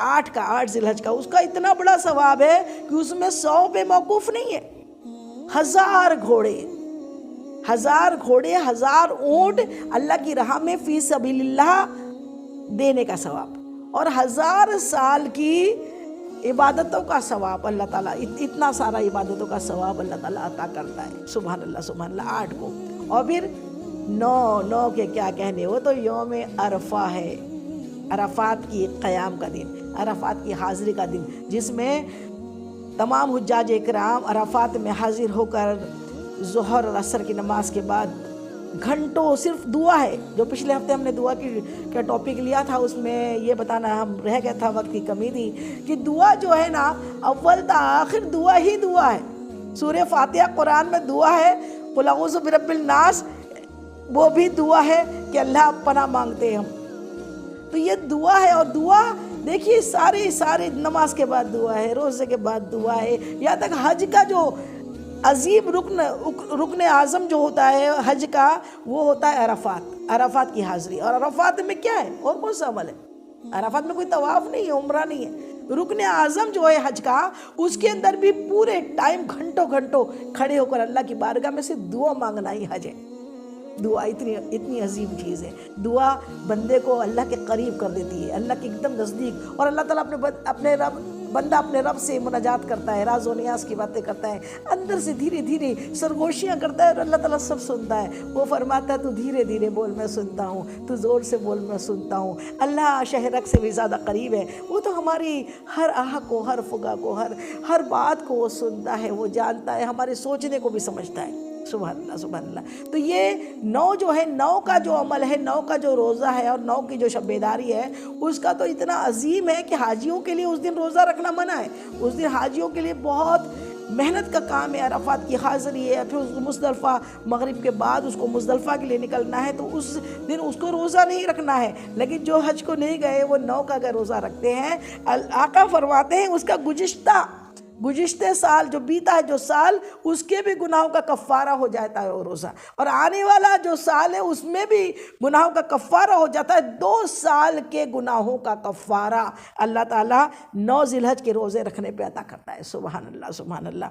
8 का, 8 जिलहज का, उसका इतना बड़ा सवाब है कि उसमें 100 पे मौकूफ नहीं है। 1000 घोड़े, 1000 ऊंट अल्लाह की राह में फी सबीलिल्लाह देने का सवाब, और 1000 साल की इबादतों का सवाब अल्लाह ताला, इतना सारा इबादतों का सवाब अल्लाह ताला अता करता है। सुभान अल्लाह सुभान अल्लाह। 8 को, और फिर 9 के क्या कहने, वो तो यौम अरफा है, अरफात की क़याम का दिन, अरफात की हाज़िरी का दिन, जिसमें तमाम हुज्जाज इकराम अरफात में हाजिर होकर ज़ोहर और असर की नमाज के बाद घंटों सिर्फ दुआ है। जो पिछले हफ्ते हमने दुआ का टॉपिक लिया था, उसमें ये बताना हम रह गया था, वक्त की कमी थी, कि दुआ जो है ना, अव्वल ता आखिर दुआ ही दुआ है। सूरह फातिहा कुरान में दुआ है, कुल अऊज़ु बिरब्बिल नास, वो भी दुआ है कि अल्लाह पनाह मांगते हैं हम। तो ये दुआ है, और दुआ देखिए सारे नमाज के बाद दुआ है, रोज़े के बाद दुआ है, यहाँ तक हज का जो अजीम रुकन आज़म जो होता है हज का, वो होता है अरफात की हाज़िरी। और अरफात में क्या है, और कौन सा अमल है? अरफात में कोई तवाफ़ नहीं है, उम्रा नहीं है। रुकन आज़म जो है हज का, उसके अंदर भी पूरे टाइम घंटों खड़े होकर अल्लाह की बारगाह में से दुआ मांगना ही हज है। दुआ इतनी अजीम चीज़ है। दुआ बंदे को अल्लाह के करीब कर देती है, अल्लाह के एकदम नज़दीक। और अल्लाह ताला बंदा अपने रब से मुनाजात करता है, राज़ व नियाज़ की बातें करता है, अंदर से धीरे धीरे सरगोशियाँ करता है, और अल्लाह ताला सब सुनता है। वो फरमाता है, तू धीरे धीरे बोल मैं सुनता हूँ, तू ज़ोर से बोल मैं सुनता हूँ। अल्लाह शहरक से भी ज़्यादा करीब है। वो तो हमारी हर आह को, हर फुगा को, हर बात को वो सुनता है, वो जानता है, हमारे सोचने को भी समझता है। सुभान अल्लाह सुभान अल्लाह। तो ये 9 जो है, 9 का जो अमल है, 9 का जो रोज़ा है, और 9 की जो शब-ए-दारी है, उसका तो इतना अजीम है कि हाजियों के लिए उस दिन रोज़ा रखना मना है। उस दिन हाजियों के लिए बहुत मेहनत का काम है। अरफात की हाज़िरी है, फिर उसको मुज़दलिफ़ा, मगरिब के बाद उसको मुज़दलिफ़ा के लिए निकलना है, तो उस दिन उसको रोज़ा नहीं रखना है। लेकिन जो हज को नहीं गए, वो 9 का अगर रोज़ा रखते हैं, आका फरमाते हैं उसका गुज़िश्ते साल जो बीता है, जो साल, उसके भी गुनाहों का कफ़ारा हो जाता है वो रोज़ा, और आने वाला जो साल है उसमें भी गुनाहों का कफ़ारा हो जाता है। 2 साल के गुनाहों का कफ़ारा अल्लाह ताला 9 जिलहज के रोज़े रखने पे अता करता है। सुभान अल्लाह सुभान अल्लाह।